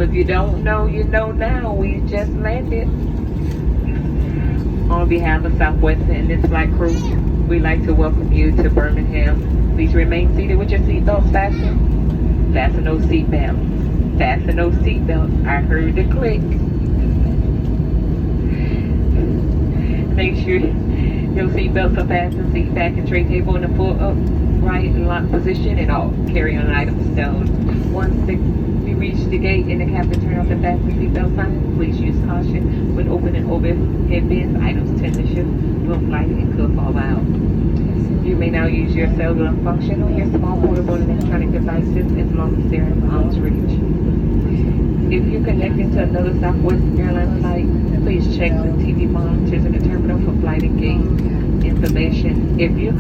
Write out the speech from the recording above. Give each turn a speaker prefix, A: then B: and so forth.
A: if you don't know, you know now. We just landed. On behalf of Southwest and its flight crew, we'd like to welcome you to Birmingham. Please remain seated with your seatbelts fastened. Fasten those seatbelts. Fasten those seatbelts. I heard the click. Make sure your seatbelts are fastened. Seat back and tray table in a full upright and locked position, and all carry-on items stowed. Once we reach the gate and the captain turn off the fasten seatbelt sign, please use caution when opening overhead bins. Items tend to shift, blow flight, and could fall out. You may now use your cellular function on your small portable electronic devices as long as they're in arm's reach. If you're connecting to another Southwest Airlines flight, please check the TV monitors in the terminal for flight and gate information. If you